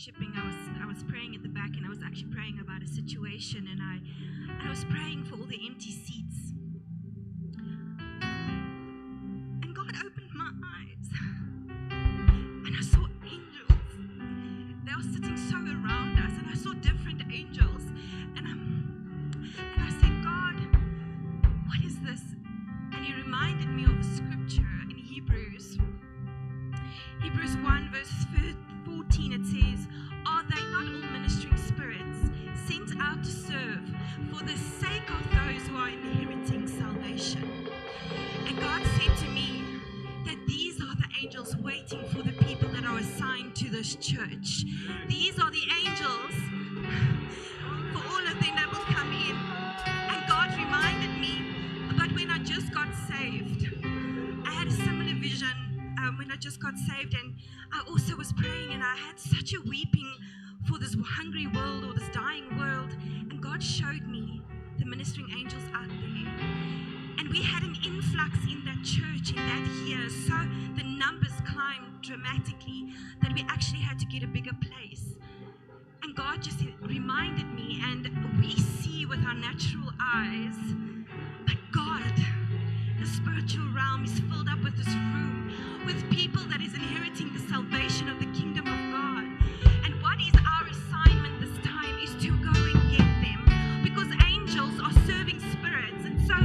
worshiping, I was praying at the back, and I was actually praying about a situation, and I was praying for all the empty seats. And God opened my eyes, and I saw angels. They were sitting so around us, and I saw different angels. And I said, God, what is this? And He reminded me of a scripture in Hebrews 1 verse 14. It says, are they not all ministering spirits sent out to serve for the sake of those who are inheriting salvation? And God said to me that these are the angels waiting for the people that are assigned to this church. These are the angels for all of them that will come in. And God reminded me about when I just got saved. I had a similar vision when I just got saved, and I also was praying, and I had such a weeping for this hungry world or this dying world, and God showed me the ministering angels out there. And we had an influx in that church in that year, so the numbers climbed dramatically that we actually had to get a bigger place. And God just reminded me, and we see with our natural eyes, but God, the spiritual realm is filled up with this room, with people that is inheriting the salvation of the kingdom of God. And what is our assignment this time is to go and get them, because angels are serving spirits, and so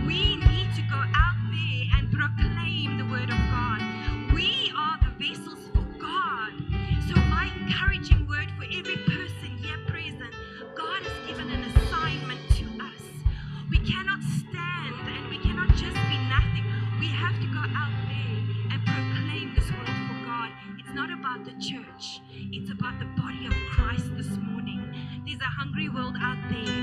we need to go out there and proclaim the word of God. We are the vessels for God. So my encouraging word for every person here present, God has given an assignment to us. We cannot stand and we cannot just be nothing. We have to go out there and proclaim this word for God. It's not about the church. It's about the body of Christ this morning. There's a hungry world out there,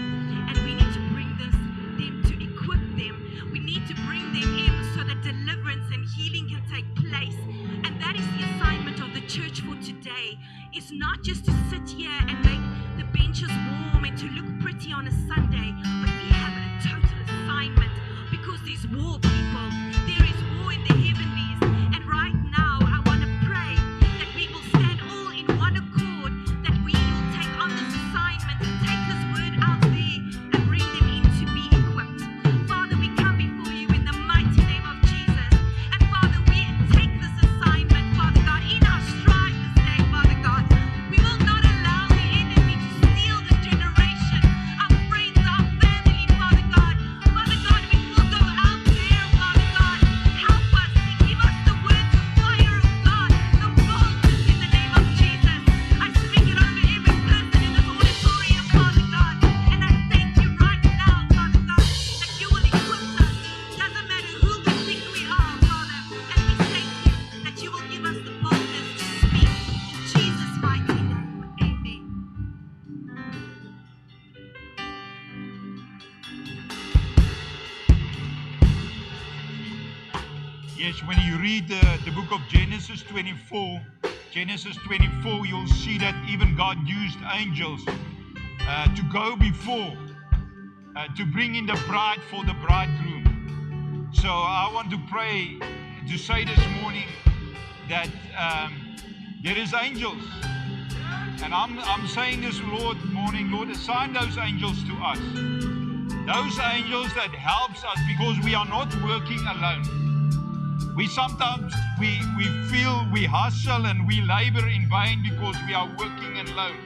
and we need to bring them to equip them. We need to bring them in so that deliverance and healing can take place. And that is the assignment of the church for today. It's not just to sit here and make the benches warm and to look pretty on a Sunday, but we have a total assignment, because there's war, people. There is war in the heavenlies. And right now, I want to pray that we will stand all in one accord, that we will take on this assignment and take this word out there and bring them in to be equipped. Father, we come before you in the mighty name of Jesus. And Father, we take this assignment, Father God, in our stride this day, Father God. We will not allow the enemy to steal this generation, our friends, our family, Father God. Father God, we will go out there, Father God. Help us and give us the word, the fire of God, the boldness in the name of Jesus. I speak it over every person in this auditorium, Father God. And I thank you right now, Father God, that you will equip us. Doesn't matter who we think we are, Father. And we thank you that you will give us the boldness to speak in Jesus' mighty name. Amen. Yes, when you read the book of Genesis 24, you'll see that even God used angels to go before, to bring in the bride for the bridegroom. So I want to pray, to say this morning that there is angels. And I'm saying this, Lord, assign those angels to us. Those angels that helps us, because we are not working alone. We sometimes we feel we hustle and we labor in vain because we are working alone.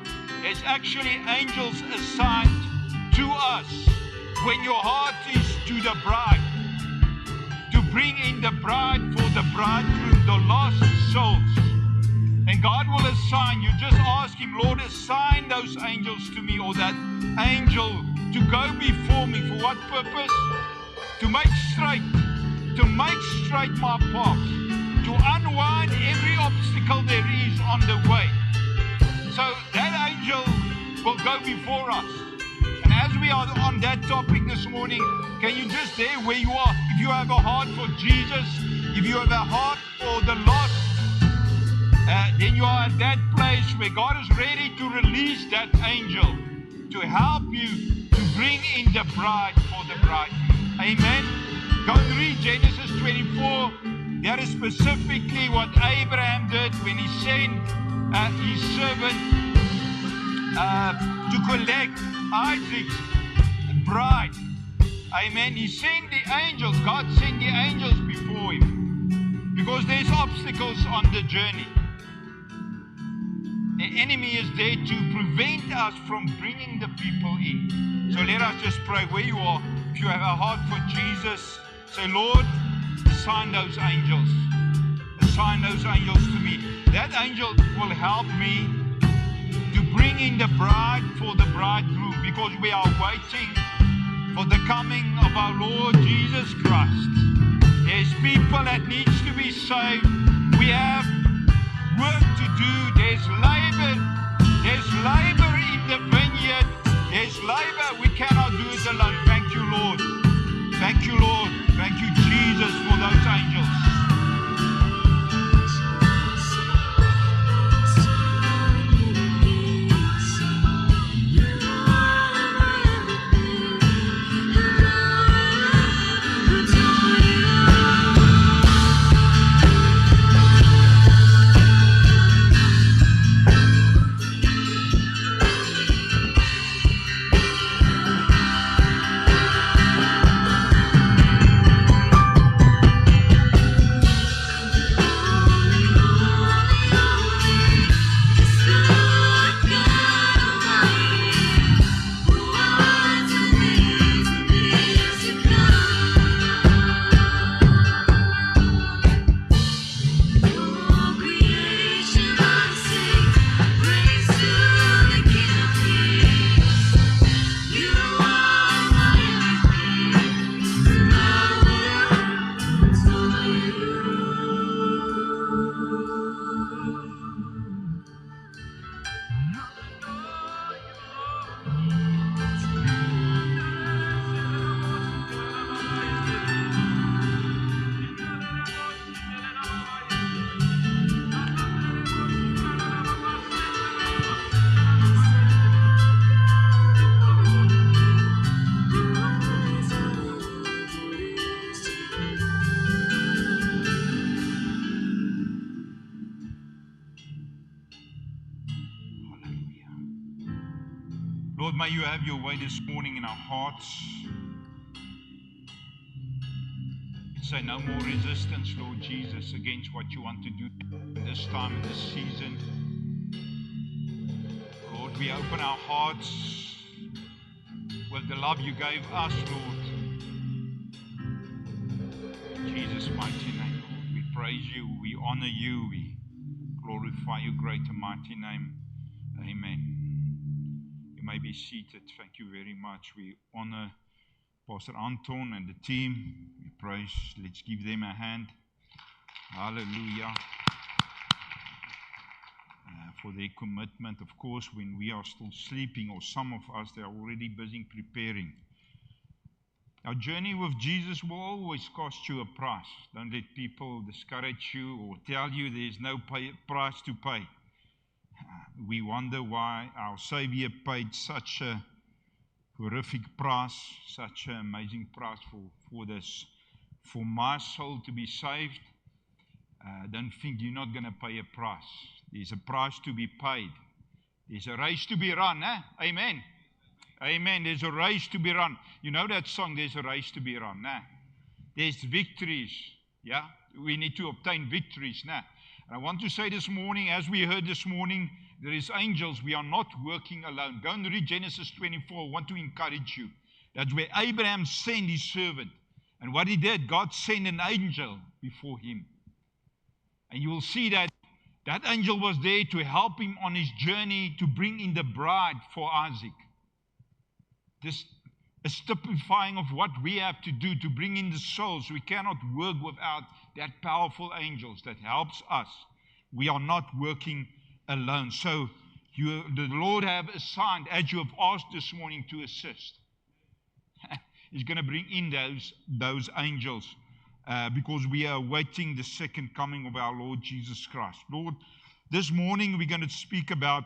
There's actually angels assigned to us when your heart is to the bride, to bring in the bride for the bridegroom, the lost souls. And God will assign, you just ask Him, Lord, assign those angels to me, or that angel to go before me. For what purpose? To make straight my path, to unwind every obstacle there is on the way. So that angel will go before us. And as we are on that topic this morning, can you just there where you are, if you have a heart for Jesus, if you have a heart for the lost, then you are at that place where God is ready to release that angel to help you to bring in the bride for the bride. Amen. Go and read Genesis 24. That is specifically what Abraham did when he sent his servant to collect Isaac's bride. Amen. He sent the angels. God sent the angels before him. Because there's obstacles on the journey. The enemy is there to prevent us from bringing the people in. So let us just pray where you are. If you have a heart for Jesus, say, Lord, assign those angels. Assign those angels to me. That angel will help me to bring in the bride for the bridegroom, because we are waiting for the coming of our Lord Jesus Christ. There's people that needs to be saved. We have work to do. There's labor. There's labor in the vineyard. There's labor. We cannot do it alone. Thank you, Lord. Thank you, Lord. Thank you, Jesus, for those angels. Lord, may you have your way this morning in our hearts. We say no more resistance, Lord Jesus, against what you want to do in this time, in this season. Lord, we open our hearts with the love you gave us, Lord. In Jesus' mighty name, Lord, we praise you, we honor you, we glorify your great and mighty name. Amen. You may be seated. Thank you very much. We honor Pastor Anton and the team. We praise. Let's give them a hand. Hallelujah. For their commitment. Of course, when we are still sleeping, or some of us, they are already busy preparing. Our journey with Jesus will always cost you a price. Don't let people discourage you or tell you there's no price to pay. We wonder why our Savior paid such a horrific price, such an amazing price for this. For my soul to be saved, don't think you're not going to pay a price. There's a price to be paid. There's a race to be run. Amen. Amen. There's a race to be run. You know that song, there's a race to be run. There's victories. Yeah, we need to obtain victories. And I want to say this morning, as we heard this morning, there is angels. We are not working alone. Go and read Genesis 24. I want to encourage you. That's where Abraham sent his servant. And what he did, God sent an angel before him. And you will see that that angel was there to help him on his journey to bring in the bride for Isaac. This is typifying of what we have to do to bring in the souls. We cannot work without that powerful angels that helps us. We are not working alone. So the Lord have assigned, as you have asked this morning, to assist. He's going to bring in those angels because we are awaiting the second coming of our Lord Jesus Christ. Lord, this morning we're going to speak about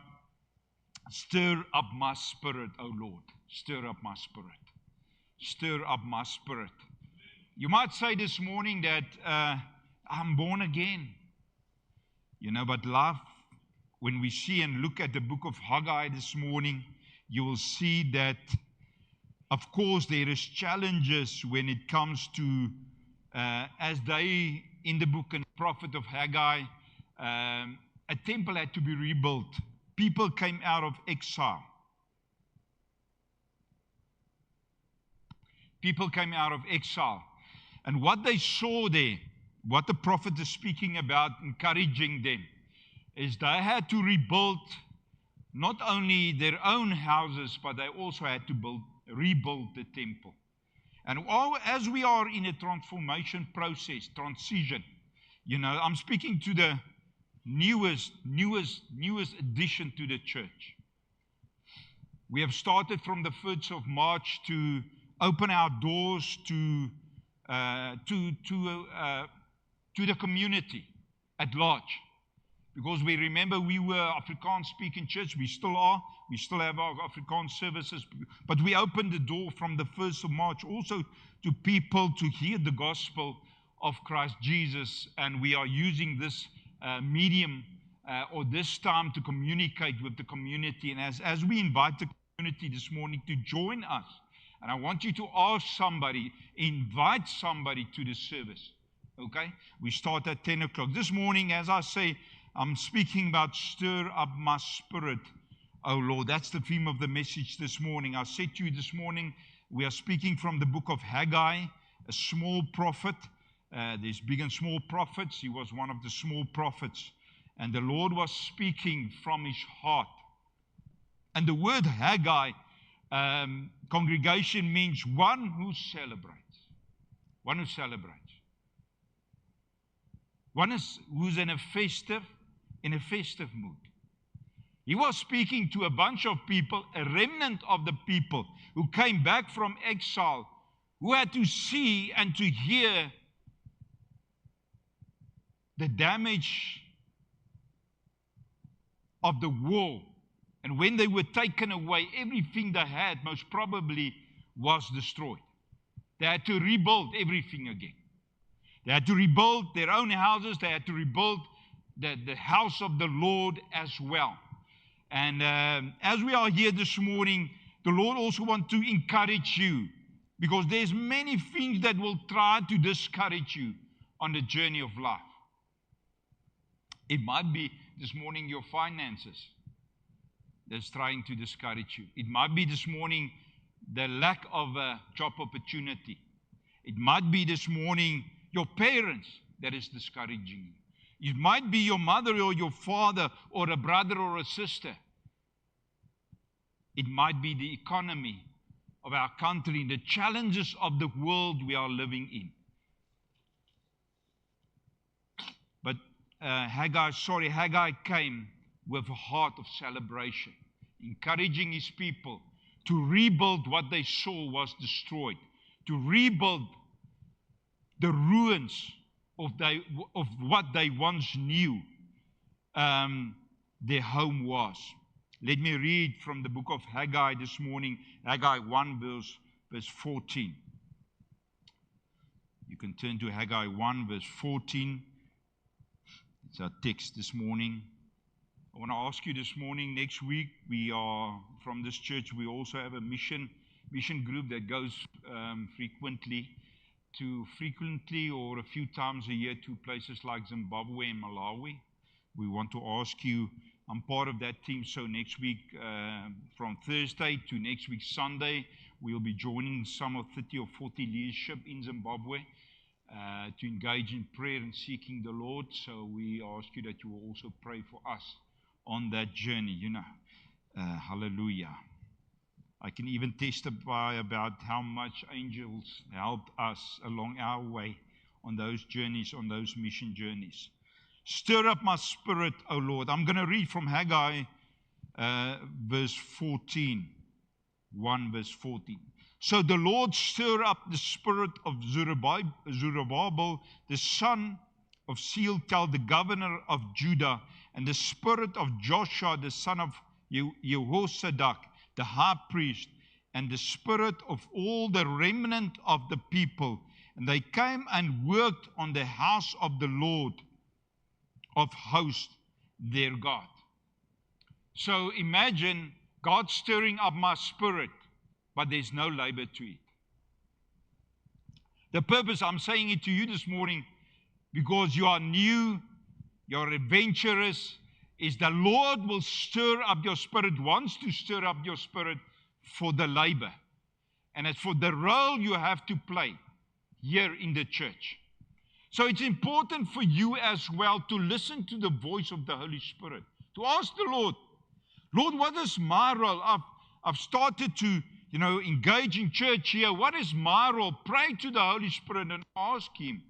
stir up my spirit, O Lord. Stir up my spirit. Stir up my spirit. You might say this morning that I'm born again. But life when we see and look at the book of Haggai this morning, you will see that, of course, there is challenges when it comes to, as they, in the book and prophet of Haggai, a temple had to be rebuilt. People came out of exile. People came out of exile. And what they saw there, what the prophet is speaking about, encouraging them, is they had to rebuild not only their own houses, but they also had to rebuild the temple. And as we are in a transformation process, transition, I'm speaking to the newest addition to the church. We have started from the 1st of March to open our doors to the community at large. Because we remember we were Afrikaans speaking church, we still are, we still have our Afrikaans services, but we opened the door from the 1st of March also to people to hear the gospel of Christ Jesus, and we are using this medium or this time to communicate with the community. And as we invite the community this morning to join us, and I want you to ask somebody, invite somebody to the service, okay? We start at 10 o'clock. This morning, as I say, I'm speaking about stir up my spirit, oh Lord. That's the theme of the message this morning. I said to you this morning, we are speaking from the book of Haggai, a small prophet. There's big and small prophets. He was one of the small prophets. And the Lord was speaking from his heart. And the word Haggai, congregation, means one who celebrates. One who celebrates. One who's in a festive mood. He was speaking to a bunch of people, a remnant of the people who came back from exile, who had to see and to hear the damage of the war. And when they were taken away, everything they had most probably was destroyed. They had to rebuild everything again. They had to rebuild their own houses. They had to rebuild the house of the Lord as well. And as we are here this morning, the Lord also wants to encourage you, because there's many things that will try to discourage you on the journey of life. It might be this morning your finances that's trying to discourage you. It might be this morning the lack of a job opportunity. It might be this morning your parents that is discouraging you. It might be your mother or your father or a brother or a sister. It might be the economy of our country, the challenges of the world we are living in. But Haggai came with a heart of celebration, encouraging his people to rebuild what they saw was destroyed, to rebuild the ruins of what they once knew their home was. Let me read from the book of Haggai this morning, Haggai 1 verse 14. You can turn to Haggai 1 verse 14. It's our text this morning. I want to ask you this morning, next week, we are, from this church, we also have a mission group that goes frequently or a few times a year to places like Zimbabwe and Malawi. We want to ask you, I'm part of that team, so next week, from Thursday to next week Sunday, we'll be joining some of 30 or 40 leadership in Zimbabwe to engage in prayer and seeking the Lord. So we ask you that you will also pray for us on that journey, hallelujah. I can even testify about how much angels helped us along our way on those journeys, on those mission journeys. Stir up my spirit, O Lord. I'm going to read from Haggai verse 14. 1 verse 14. So the Lord stir up the spirit of Zerubbabel, the son of Shealtiel, the governor of Judah, and the spirit of Joshua, the son of Jehozadak, the high priest, and the spirit of all the remnant of the people. And they came and worked on the house of the Lord of hosts, their God. So imagine God stirring up my spirit, but there's no labor to it. The purpose, I'm saying it to you this morning, because you are new, you're adventurous, is the Lord will stir up your spirit, wants to stir up your spirit for the labor. And it's for the role you have to play here in the church. So it's important for you as well to listen to the voice of the Holy Spirit. To ask the Lord, Lord, what is my role? I've started to, engage in church here. What is my role? Pray to the Holy Spirit and ask Him,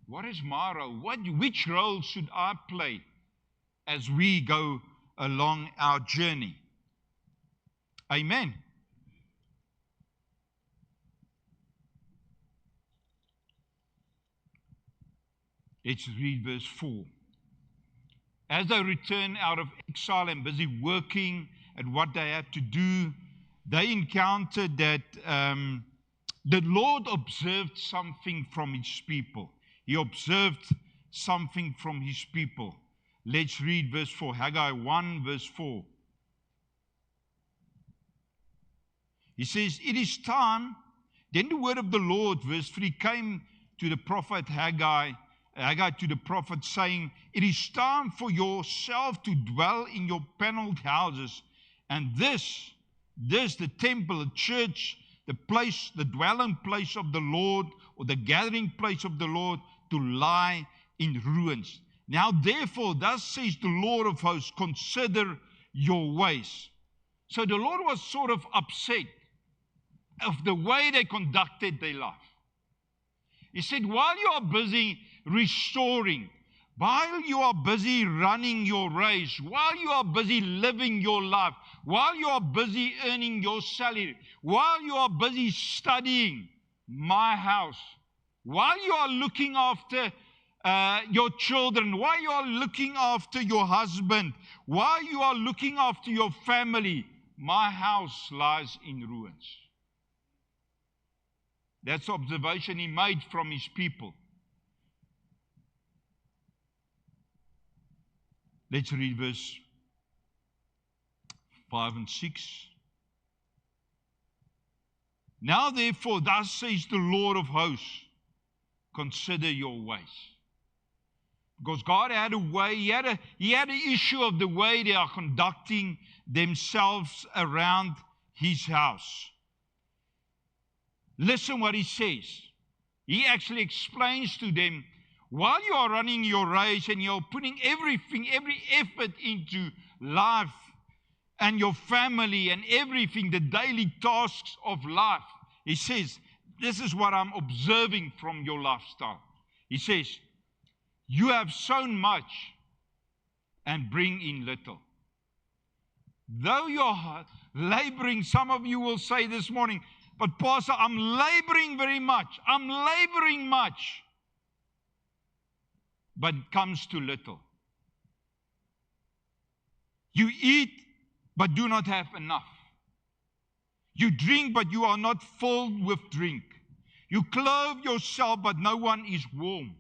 what is my role? Which role should I play as we go along our journey? Amen. Let's read verse 4. As they return out of exile and busy working at what they had to do, they encountered that the Lord observed something from His people. He observed something from His people. Let's read verse 4. Haggai 1 verse 4. He says, it is time. Then the word of the Lord, verse 3, came to the prophet Haggai to the prophet, saying, it is time for yourself to dwell in your paneled houses, and this, the temple, the church, the place, the dwelling place of the Lord, or the gathering place of the Lord, to lie in ruins. Now therefore, thus says the Lord of hosts, consider your ways. So the Lord was sort of upset of the way they conducted their life. He said, while you are busy restoring, while you are busy running your race, while you are busy living your life, while you are busy earning your salary, while you are busy studying my house, while you are looking after your children, while you are looking after your husband, while you are looking after your family, my house lies in ruins. That's the observation he made from his people. Let's read verse 5 and 6. Now therefore, thus says the Lord of hosts, consider your ways. Because God had a way, He had an issue of the way they are conducting themselves around His house. Listen what He says. He actually explains to them, while you are running your race and you're putting everything, every effort into life and your family and everything, the daily tasks of life, He says, this is what I'm observing from your lifestyle. He says, you have sown much and bring in little. Though you're laboring, some of you will say this morning, but Pastor, I'm laboring very much. I'm laboring much. But it comes to little. You eat, but do not have enough. You drink, but you are not filled with drink. You clothe yourself, but no one is warm.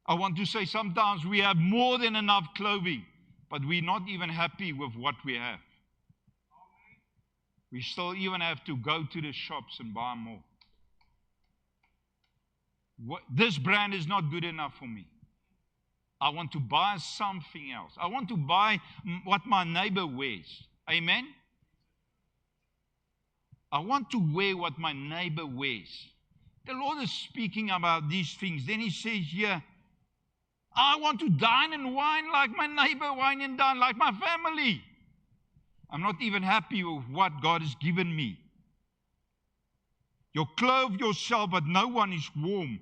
I want to say sometimes we have more than enough clothing, but we're not even happy with what we have. We still even have to go to the shops and buy more. This brand is not good enough for me. I want to buy something else. I want to buy what my neighbor wears. Amen? I want to wear what my neighbor wears. The Lord is speaking about these things. Then He says here, I want to dine and wine like my neighbor, wine and dine like my family. I'm not even happy with what God has given me. You clothe yourself, but no one is warm.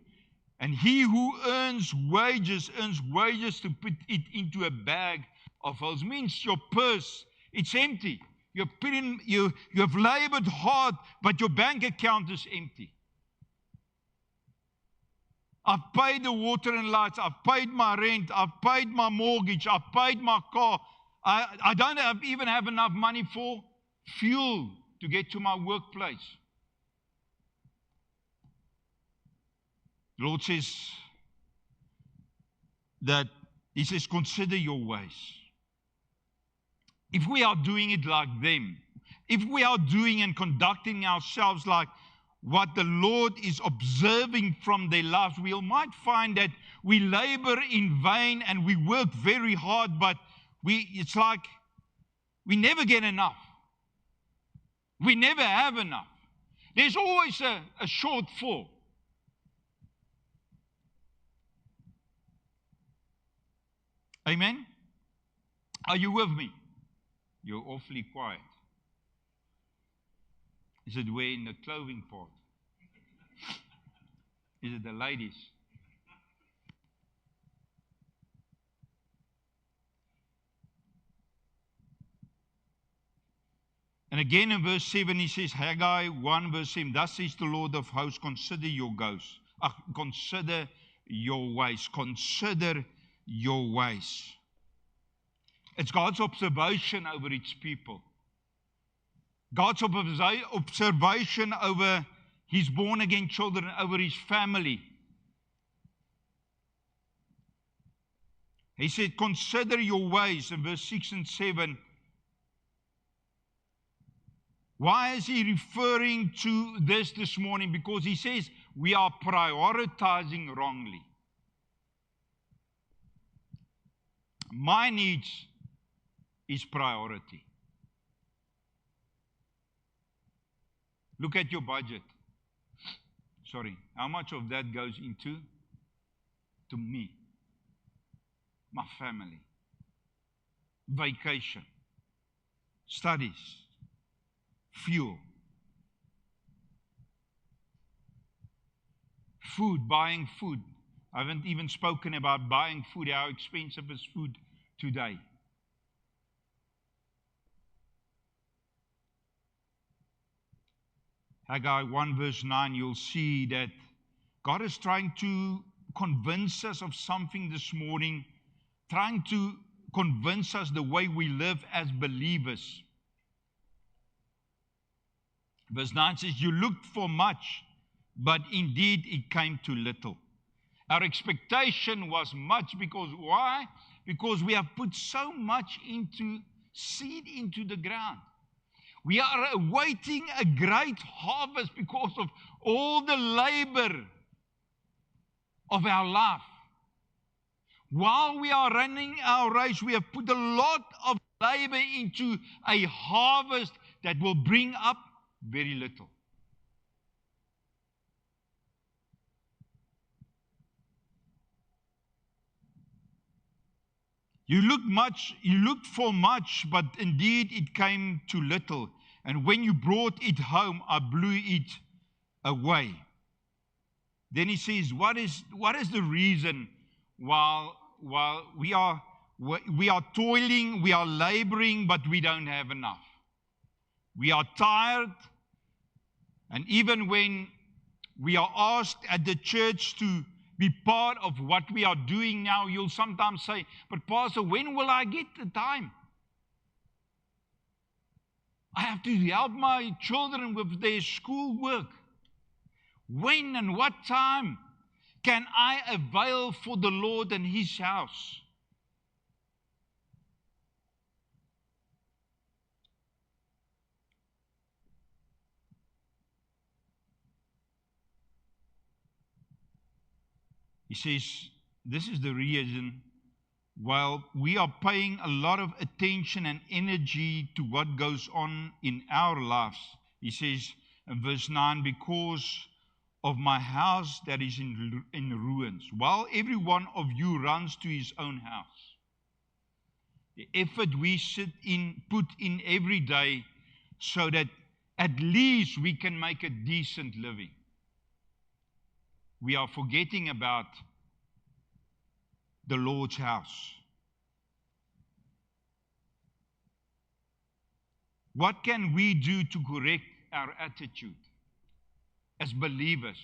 And he who earns wages to put it into a bag of holes. Means your purse, it's empty. You have labored hard, but your bank account is empty. I've paid the water and lights. I've paid my rent. I've paid my mortgage. I've paid my car. I don't even have enough money for fuel to get to my workplace. The Lord says that He says, consider your ways. If we are doing it like them, if we are doing and conducting ourselves like what the Lord is observing from their lives, we might find that we labor in vain and we work very hard, but it's like we never get enough. We never have enough. There's always a shortfall. Amen? Are you with me? You're awfully quiet. Is it where in the clothing part? Is it the ladies? And again in verse 7 he says, Haggai 1 verse 7, thus says the Lord of hosts, consider your ways. Consider your ways. Consider your ways. It's God's observation over its people. God's observation over his born-again children, over his family. He said, consider your ways in verse 6 and 7. Why is he referring to this morning? Because he says we are prioritizing wrongly. My needs is priority. Look at your budget. Sorry, how much of that goes into me, my family, vacation, studies, fuel, food, buying food. I haven't even spoken about buying food. How expensive is food today? Haggai 1 verse 9, you'll see that God is trying to convince us of something this morning, trying to convince us the way we live as believers. Verse 9 says, you looked for much, but indeed it came to little. Our expectation was much because why? Because we have put so much seed into the ground. We are awaiting a great harvest because of all the labor of our life. While we are running our race, we have put a lot of labor into a harvest that will bring up very little. You looked for much, but indeed it came to little. And when you brought it home, I blew it away. Then he says, what is the reason while we are toiling, we are laboring, but we don't have enough? We are tired. And even when we are asked at the church to be part of what we are doing now, you'll sometimes say, but Pastor, when will I get the time? I have to help my children with their school work. When and what time can I avail for the Lord and His house? He says, this is the reason, while we are paying a lot of attention and energy to what goes on in our lives, he says in verse 9, because of my house that is in ruins, while every one of you runs to his own house. The effort we put in every day so that at least we can make a decent living. We are forgetting about the Lord's house. What can we do to correct our attitude as believers?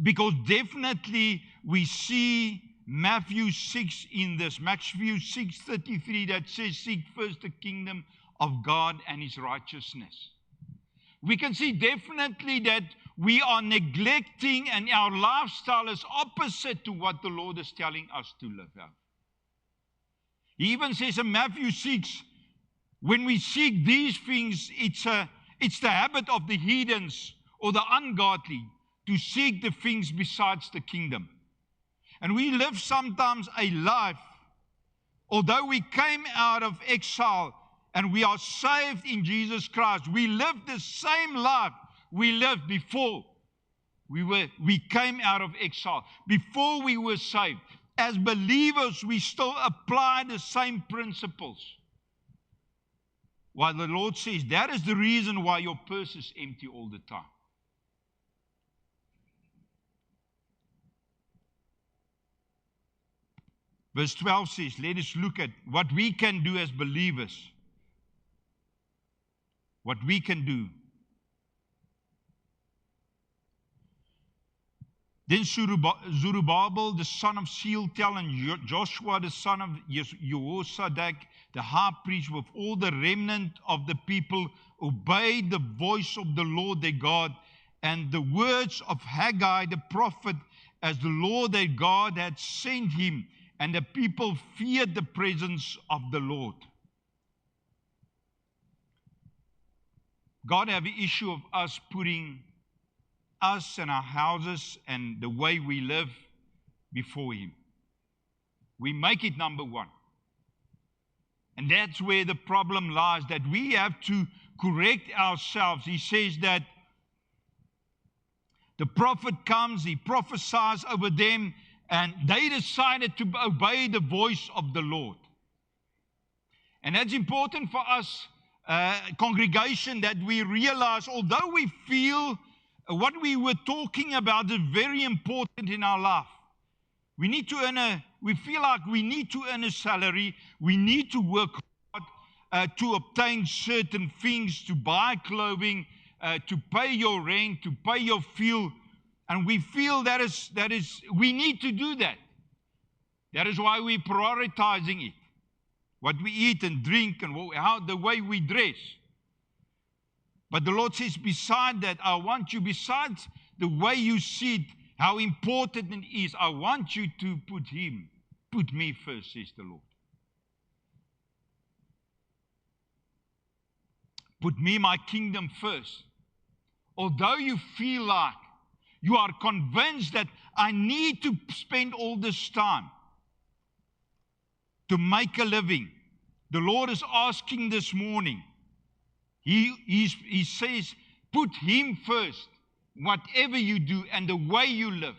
Because definitely we see Matthew 6 in this, Matthew 6:33, that says, seek first the kingdom of God and His righteousness. We can see definitely that we are neglecting, and our lifestyle is opposite to what the Lord is telling us to live out. He even says in Matthew 6, when we seek these things, it's the habit of the heathens or the ungodly to seek the things besides the kingdom. And we live sometimes a life, although we came out of exile and we are saved in Jesus Christ, we live the same life we lived before we came out of exile, before we were saved. As believers, we still apply the same principles. While the Lord says that is the reason why your purse is empty all the time. Verse 12 says, let us look at what we can do as believers. What we can do. Then Zerubbabel, the son of Shealtiel, and Joshua, the son of Jehozadak, the high priest, with all the remnant of the people, obeyed the voice of the Lord their God and the words of Haggai the prophet, as the Lord their God had sent him. And the people feared the presence of the Lord. God have an issue of us putting us and our houses and the way we live before Him. We make it number one. And that's where the problem lies, that we have to correct ourselves. He says that the prophet comes, he prophesies over them, and they decided to obey the voice of the Lord. And that's important for us, congregation, that we realize, although we feel what we were talking about is very important in our life. We feel like we need to earn a salary. We need to work hard to obtain certain things, to buy clothing, to pay your rent, to pay your fuel. And we feel we need to do that. That is why we're prioritizing it. What we eat and drink and the way we dress. But the Lord says, beside that, I want you, besides the way you see it, how important it is, I want you to put me first, says the Lord. Put me, my kingdom first. Although you feel like you are convinced that I need to spend all this time to make a living, the Lord is asking this morning. He says, put Him first, whatever you do and the way you live.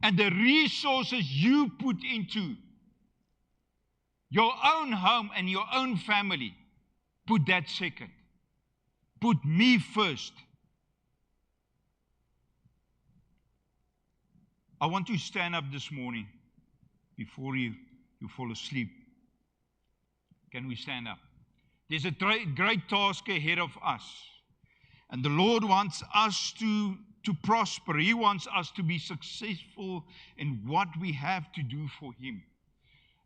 And the resources you put into your own home and your own family, put that second. Put me first. I want you to stand up this morning before you fall asleep. Can we stand up? There's a great task ahead of us. And the Lord wants us to prosper. He wants us to be successful in what we have to do for Him.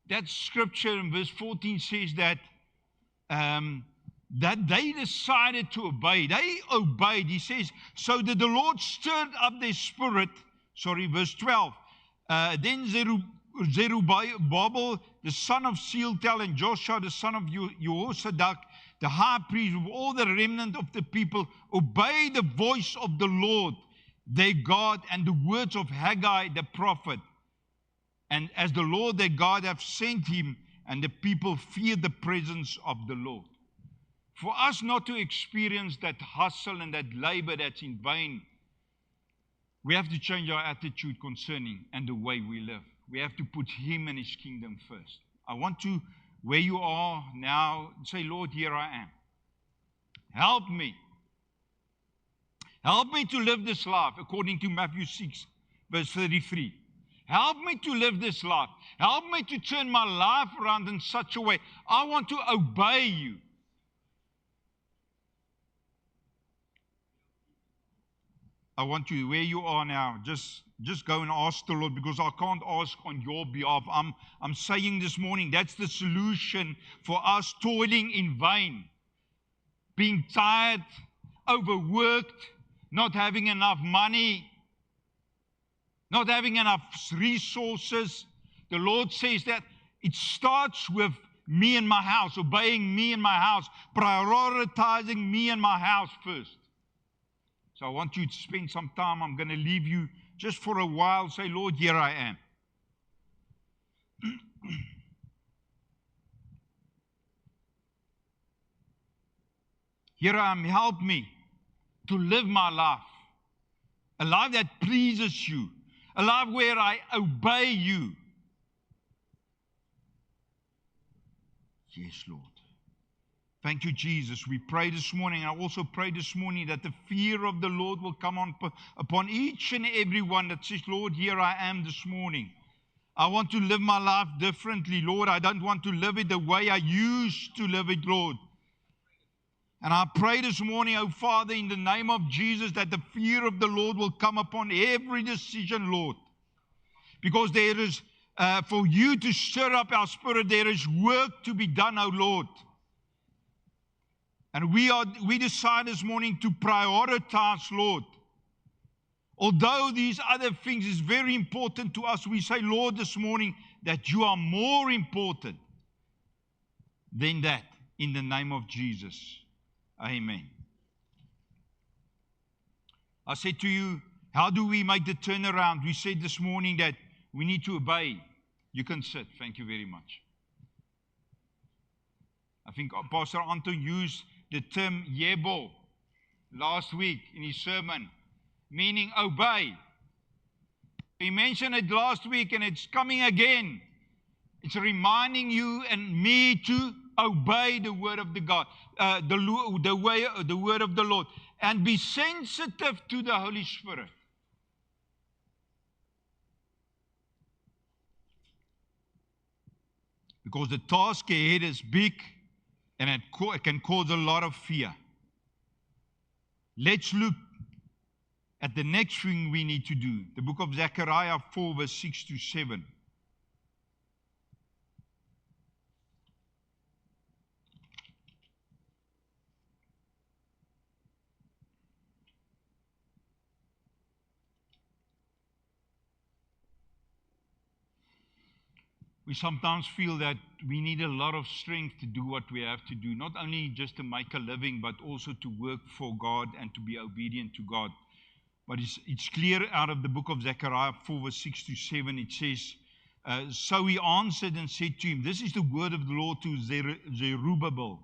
That scripture in verse 14 says that they decided to obey. They obeyed. He says, so that the Lord stirred up their spirit. Verse 12. Then Zerubbabel, the son of Shealtiel, and Joshua, the son of Jehozadak, the high priest, with all the remnant of the people, obeyed the voice of the Lord, their God, and the words of Haggai the prophet. And as the Lord their God hath sent him, and the people feared the presence of the Lord. For us not to experience that hustle and that labor that's in vain, we have to change our attitude concerning and the way we live. We have to put Him and His kingdom first. I want to, where you are now, say, Lord, here I am. Help me. Help me to live this life according to Matthew 6, verse 33. Help me to live this life. Help me to turn my life around in such a way. I want to obey You. I want you, where you are now, just go and ask the Lord, because I can't ask on your behalf. I'm saying this morning, that's the solution for us toiling in vain, being tired overworked, not having enough money, not having enough resources. The Lord says that it starts with me and my house, obeying me and my house, prioritizing me and my house first. So I want you to spend some time. I'm going to leave you just for a while. Say, Lord, here I am. Here I am. Help me to live my life. A life that pleases you. A life where I obey you. Yes, Lord. Thank you, Jesus. We pray this morning. I also pray this morning that the fear of the Lord will come upon each and every one that says, Lord, here I am this morning. I want to live my life differently, Lord. I don't want to live it the way I used to live it, Lord. And I pray this morning, oh Father, in the name of Jesus, that the fear of the Lord will come upon every decision, Lord. Because there is, for you to stir up our spirit, there is work to be done, oh Lord. And we decide this morning to prioritize, Lord. Although these other things is very important to us, we say, Lord, this morning, that you are more important than that, in the name of Jesus. Amen. I said to you, how do we make the turnaround? We said this morning that we need to obey. You can sit. Thank you very much. I think Pastor Anton used the term yebo last week in his sermon, meaning obey. He mentioned it last week and it's coming again. It's reminding you and me to obey the word of the God, the word of the Lord, and be sensitive to the Holy Spirit. Because the task ahead is big and it can cause a lot of fear. Let's look at the next thing we need to do. The book of Zechariah 4, verse 6 to 7. We sometimes feel that we need a lot of strength to do what we have to do, not only just to make a living, but also to work for God and to be obedient to God. But it's clear out of the book of Zechariah 4, verse 6 to 7, it says, so he answered and said to him, this is the word of the Lord to Zerubbabel,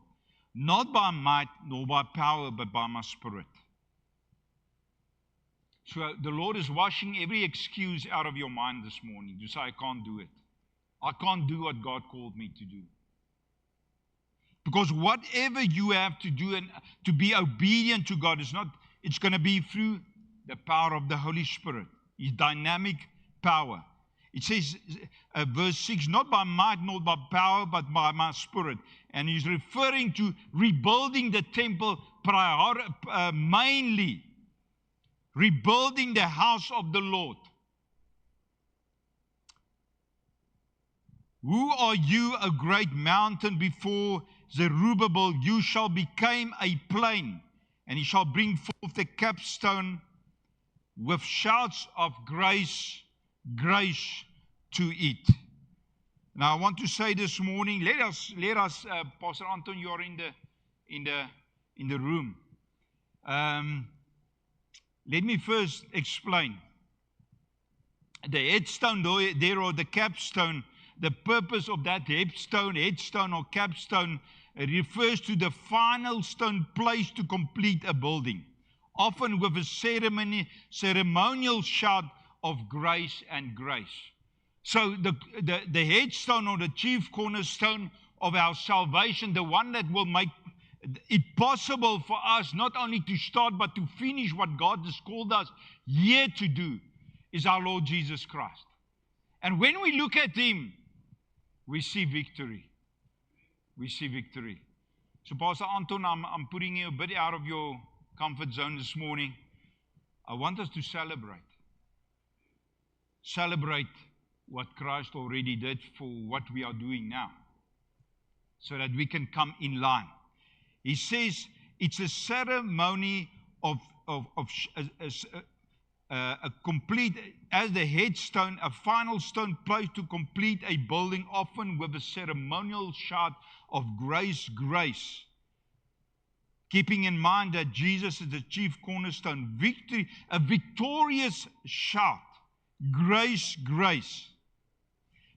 not by might nor by power, but by my spirit. So the Lord is washing every excuse out of your mind this morning to say, I can't do it. I can't do what God called me to do. Because whatever you have to do and to be obedient to God, it's going to be through the power of the Holy Spirit, His dynamic power. It says, verse 6, not by might nor by power, but by my spirit. And he's referring to rebuilding the temple, mainly rebuilding the house of the Lord. Who are you, a great mountain before Zerubbabel? You shall become a plain, and he shall bring forth the capstone with shouts of grace, grace to it. Now I want to say this morning, let us, Pastor Anton, you are in the room. Let me first explain. The headstone there, or the capstone, the purpose of that headstone or capstone refers to the final stone placed to complete a building, often with a ceremonial shout of grace and grace. So the headstone, or the chief cornerstone of our salvation, the one that will make it possible for us not only to start but to finish what God has called us here to do, is our Lord Jesus Christ. And when we look at Him, we see victory. We see victory. So Pastor Anton, I'm putting you a bit out of your comfort zone this morning. I want us to celebrate. Celebrate what Christ already did for what we are doing now, so that we can come in line. He says It's a ceremony of a complete, as the headstone, a final stone placed to complete a building, often with a ceremonial shout of grace, grace. Keeping in mind that Jesus is the chief cornerstone, victory, a victorious shout, grace, grace.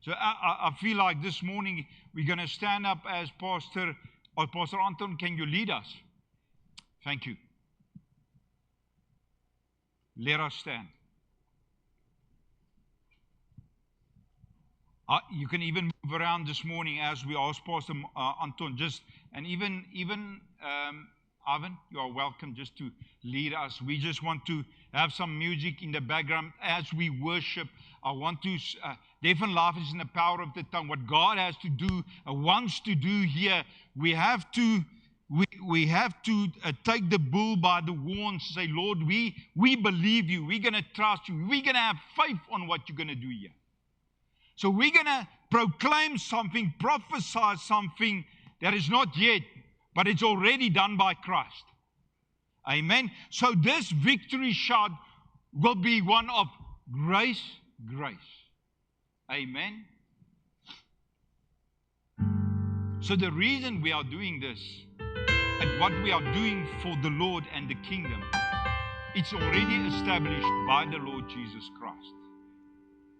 So I feel like this morning we're going to stand up as Pastor Anton, can you lead us? Thank you. Let us stand. You can even move around this morning as we ask Pastor Anton. Even Ivan, you are welcome just to lead us. We just want to have some music in the background as we worship. I want to, Deaf and Life is in the power of the tongue. What God has to do, wants to do here, we have to take the bull by the horns and say, Lord, we believe you. We're going to trust you. We're going to have faith on what you're going to do here. So we're going to proclaim something, prophesy something that is not yet, but it's already done by Christ. Amen. So this victory shout will be one of grace, grace. Amen. So the reason we are doing this and what we are doing for the Lord and the kingdom, it's already established by the Lord Jesus Christ.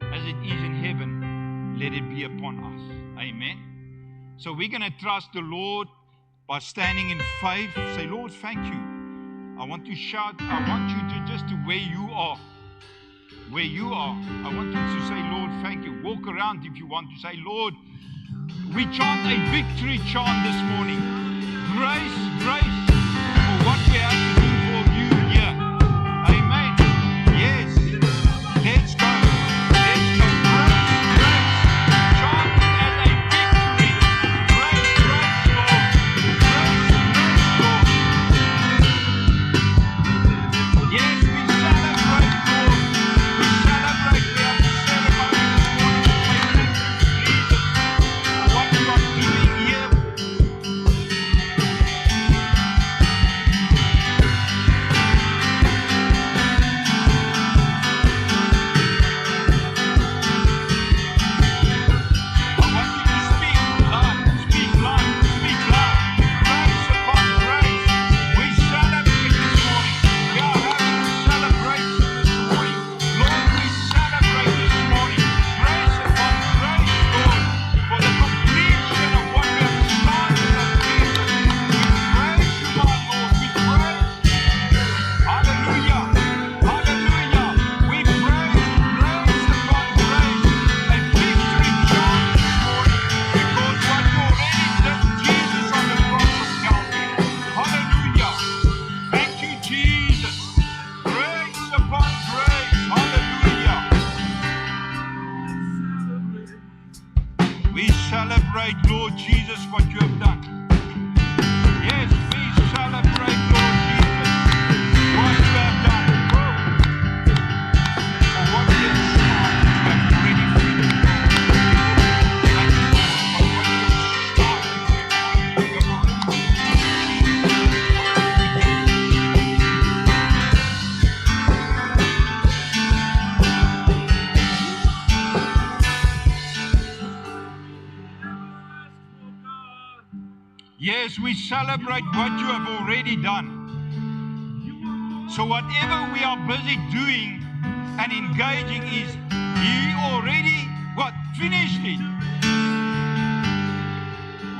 As it is in heaven, let it be upon us. Amen. So we're going to trust the Lord by standing in faith. Say, Lord, thank you. I want to shout. I want you to just to where you are. Where you are. I want you to say, Lord, thank you. Walk around if you want to say, Lord, we chant a victory chant this morning. Grace, grace for what we have to do for you here. Amen. Yes. Let's go. Let's go. Grace, grace. Chant as a victory. Grace, grace, Lord. Grace, grace, Lord. Yes, we celebrate, Lord. We celebrate. We have a ceremony this morning. Thank you, Jesus, for what you are doing here. Celebrate, Lord Jesus, what you have done. Yes, we celebrate, Lord Jesus, what you have done. For what you have started, you have already finished. Thank you, Lord, for what you have started. Yes, we celebrate what you have already done. So whatever we are busy doing and engaging is, you already, finished it.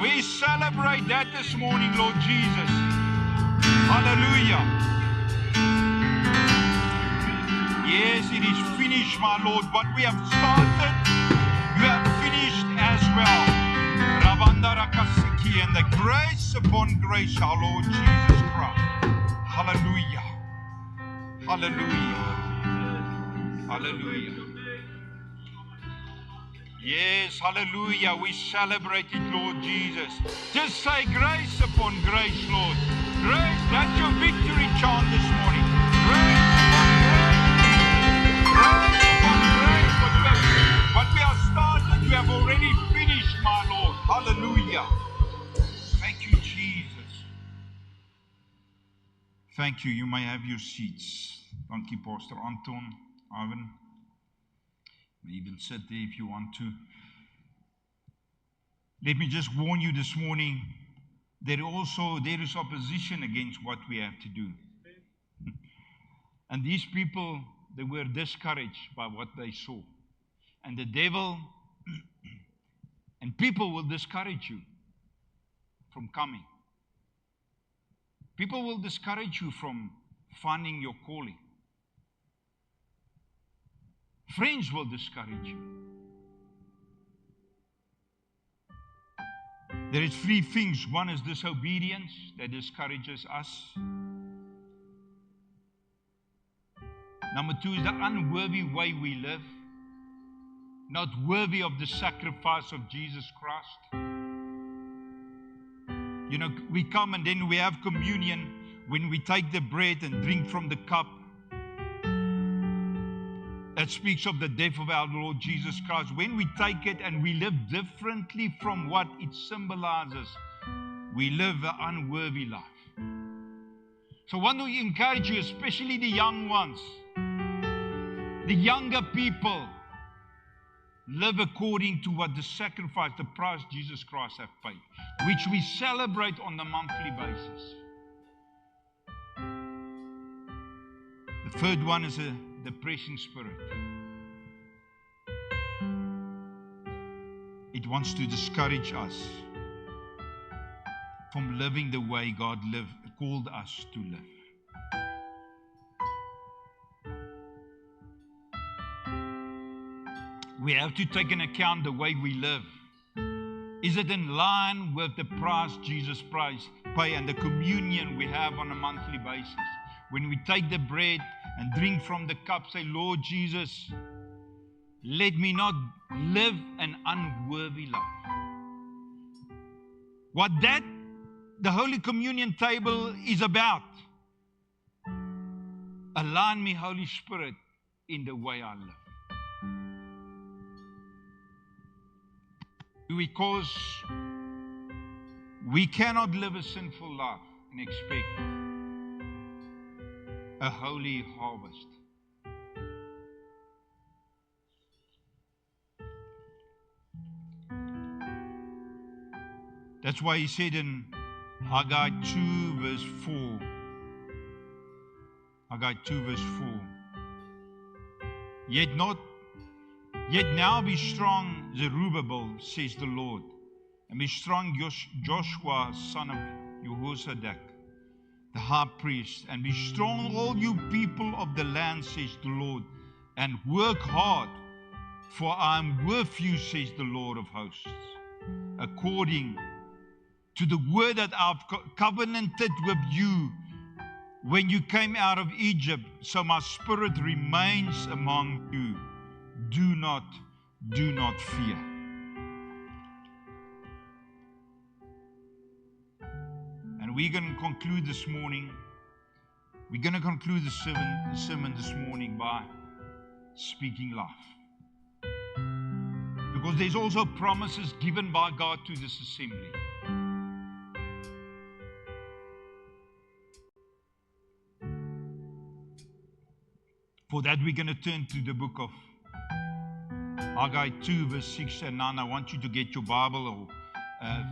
We celebrate that this morning, Lord Jesus. Hallelujah. Yes, it is finished, my Lord. What we have started, you have finished as well. And the grace upon grace, our Lord Jesus Christ. Hallelujah. Hallelujah. Hallelujah. Yes, hallelujah. We celebrate it, Lord Jesus. Just say grace upon grace, Lord. Grace, that's your victory chant this morning. Grace upon grace. Grace upon grace. What we have started, you have already finished, my Lord. Hallelujah. Thank you, Jesus. Thank you. You may have your seats. Thank you, Pastor Anton, Ivan. You may even sit there if you want to. Let me just warn you this morning, there is opposition against what we have to do. And these people, they were discouraged by what they saw. And the devil and people will discourage you from coming. People will discourage you from finding your calling. Friends will discourage you. There is three things. One is disobedience that discourages us. Number two is the unworthy way we live. Not worthy of the sacrifice of Jesus Christ. You know, we come and then we have communion when we take the bread and drink from the cup. That speaks of the death of our Lord Jesus Christ. When we take it and we live differently from what it symbolizes, we live an unworthy life. So I want to encourage you, especially the young ones, the younger people, live according to what the sacrifice, the price Jesus Christ has paid, which we celebrate on a monthly basis. The third one is a depressing spirit. It wants to discourage us from living the way God called us to live. We have to take into account the way we live. Is it in line with the price Jesus paid and the communion we have on a monthly basis? When we take the bread and drink from the cup, say, Lord Jesus, let me not live an unworthy life. What the Holy Communion table is about. Align me, Holy Spirit, in the way I live. Because we cannot live a sinful life and expect a holy harvest. That's why he said in Haggai 2 verse 4, Haggai 2 verse 4, Yet now be strong, Zerubbabel, says the Lord, and be strong, Joshua, son of Jehozadak, the high priest, and be strong, all you people of the land, says the Lord, and work hard, for I am with you, says the Lord of hosts, according to the word that I've covenanted with you when you came out of Egypt, so my spirit remains among you. Do not fear. And we're going to conclude this morning. We're going to conclude the sermon this morning by speaking life. Because there's also promises given by God to this assembly. For that, we're going to turn to the book of Haggai 2 verse 6 and 9. I want you to get your Bible. Or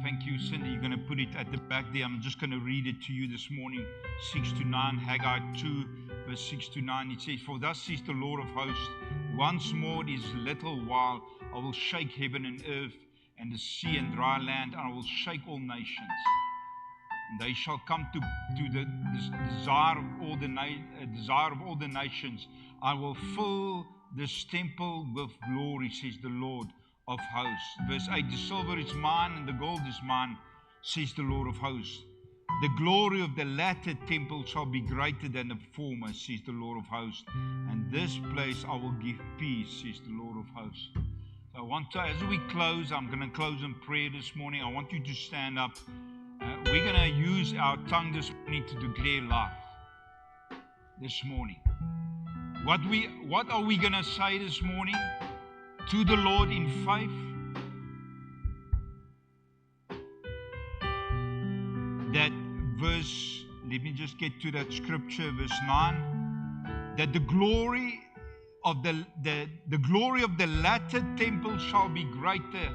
thank you, Cindy. You're going to put it at the back there. I'm just going to read it to you this morning. 6 to 9. Haggai 2 verse 6 to 9. It says, For thus says the Lord of hosts, once more this little while I will shake heaven and earth and the sea and dry land, and I will shake all nations. And they shall come to the desire of all the nations. I will fill this temple with glory, says the Lord of hosts. Verse 8, the silver is mine and the gold is mine, says the Lord of hosts. The glory of the latter temple shall be greater than the former, says the Lord of hosts. And this place I will give peace, says the Lord of hosts. So I want to, as we close, I'm going to close in prayer this morning. I want you to stand up. We're going to use our tongue this morning to declare life this morning. What are we going to say this morning to the Lord in faith? That verse let me just get to that scripture, verse 9. That the glory of the glory of the latter temple shall be greater,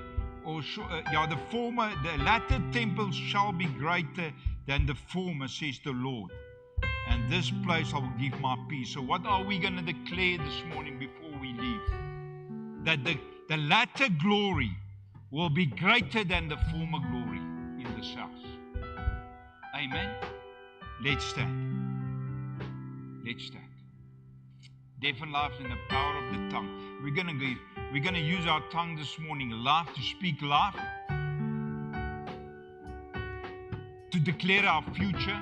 the latter temple shall be greater than the former, says the Lord. And this place I will give my peace. So what are we going to declare this morning before we leave? That the latter glory will be greater than the former glory in this house. Amen. Let's stand. Let's stand. Death and life in the power of the tongue. We're going to use our tongue this morning, life, to speak life, to declare our future.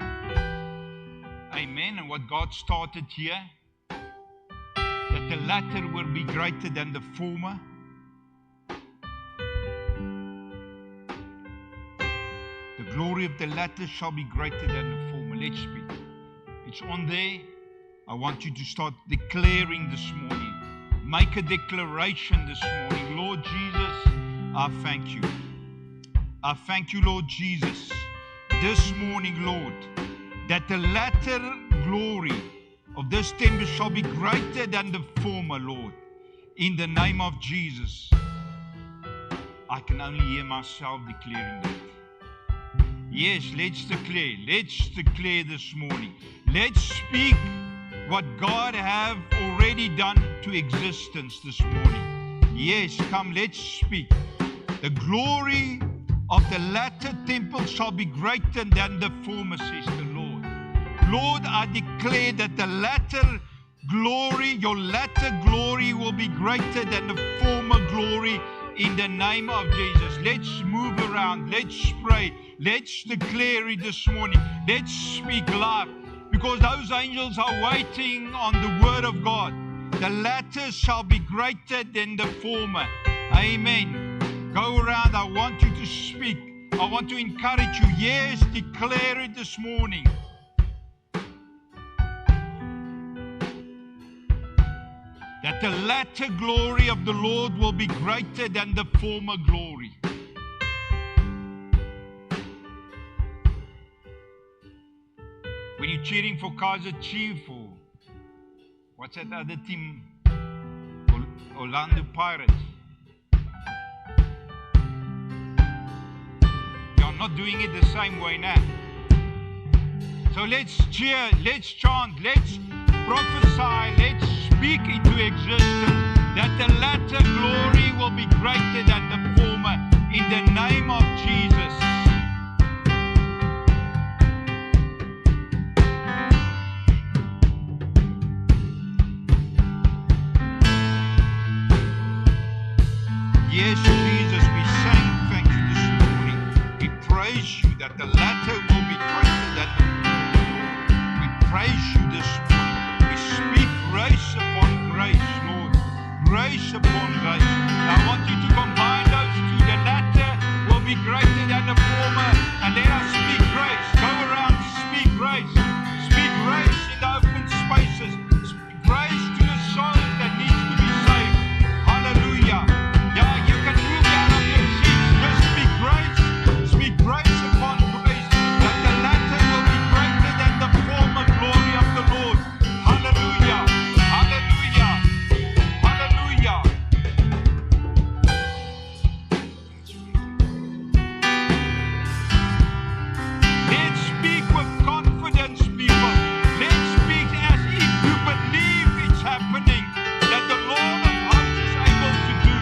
Amen. And what God started here, that the latter will be greater than the former. The glory of the latter shall be greater than the former. Let's speak. It's on there. I want you to start declaring this morning. Make a declaration this morning. Lord Jesus, I thank you. I thank you, Lord Jesus, this morning, Lord, that the latter glory of this temple shall be greater than the former, Lord. In the name of Jesus. I can only hear myself declaring that. Yes, let's declare. Let's declare this morning. Let's speak what God have already done to existence this morning. Yes, come, let's speak. The glory of the latter temple shall be greater than the former, says the Lord. Lord, I declare that the latter glory, your latter glory will be greater than the former glory in the name of Jesus. Let's move around. Let's pray. Let's declare it this morning. Let's speak life. Because those angels are waiting on the word of God. The latter shall be greater than the former. Amen. Go around. I want you to speak. I want to encourage you. Yes, declare it this morning. That the latter glory of the Lord will be greater than the former glory. When you're cheering for Kaiser Chiefs or what's that other team? Orlando Pirates. You're not doing it the same way now. So let's cheer, let's chant, let's prophesy, let's speak into existence that the latter glory will be greater than the former in the name of Jesus. Yes, Jesus, we sing thank you this morning. We praise you that the latter will be greater than the former. We praise you this morning. We speak grace upon grace, Lord. Grace upon grace. I want you to combine those two. The latter will be greater than the former. And let us speak grace. Go around, speak grace. Speak grace in the open spaces. Speak grace to the soul that needs to be saved. Hallelujah. Yeah, you can move out of your seats. Just speak grace. Speak grace upon grace. That the latter will be greater than the former glory of the Lord. Hallelujah. Hallelujah. Hallelujah. Let's speak with confidence, people. Let's speak as if you believe it's happening. That the Lord of hosts is able to do.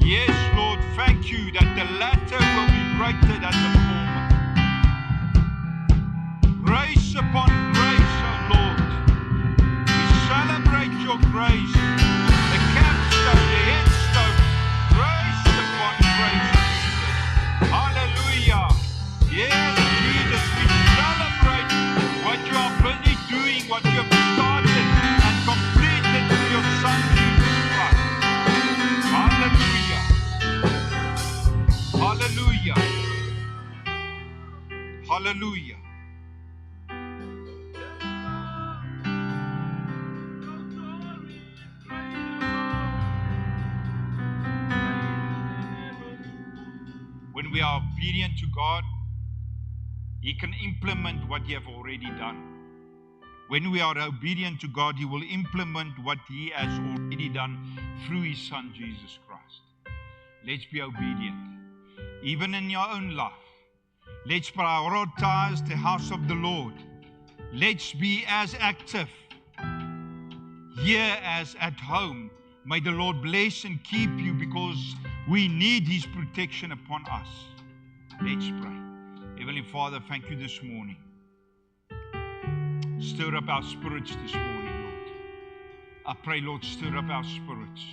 Yes, Lord, thank you that the latter will be greater than the former. Grace upon grace, oh Lord. We celebrate your grace. The capstone, the headstone. Grace upon grace. Hallelujah. Yes, Jesus, we celebrate what you are busy doing, what you have started and completed through your Son, Jesus Christ. Hallelujah. Hallelujah. Hallelujah. When we are obedient to God, He can implement what He have already done. When we are obedient to God, He will implement what He has already done through His Son, Jesus Christ. Let's be obedient. Even in your own life, let's prioritize the house of the Lord. Let's be as active here as at home. May the Lord bless and keep you, because we need His protection upon us. Let's pray. Heavenly Father, thank you this morning. Stir up our spirits this morning, Lord. I pray, Lord, stir up our spirits.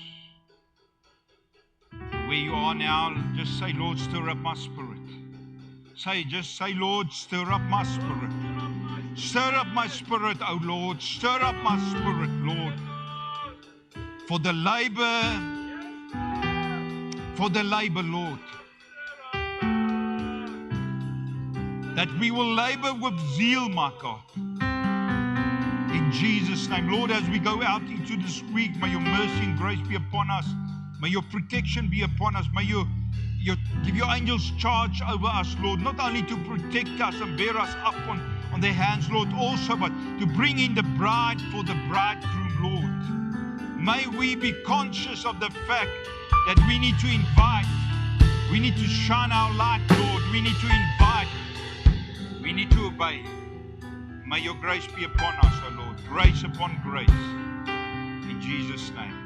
Where you are now, just say, Lord, stir up my spirit. Just say, Lord, stir up my spirit. Stir up my spirit, oh Lord. Stir up my spirit, Lord. For the labor, Lord. That we will labor with zeal, my God. In Jesus' name, Lord, as we go out into this week, may your mercy and grace be upon us. May your protection be upon us. May you give your angels charge over us, Lord, not only to protect us and bear us up on their hands, Lord, also, but to bring in the bride for the bridegroom, Lord. May we be conscious of the fact that we need to invite. We need to shine our light, Lord. We need to invite. We need to obey. May your grace be upon us, O Lord. Grace upon grace. In Jesus' name.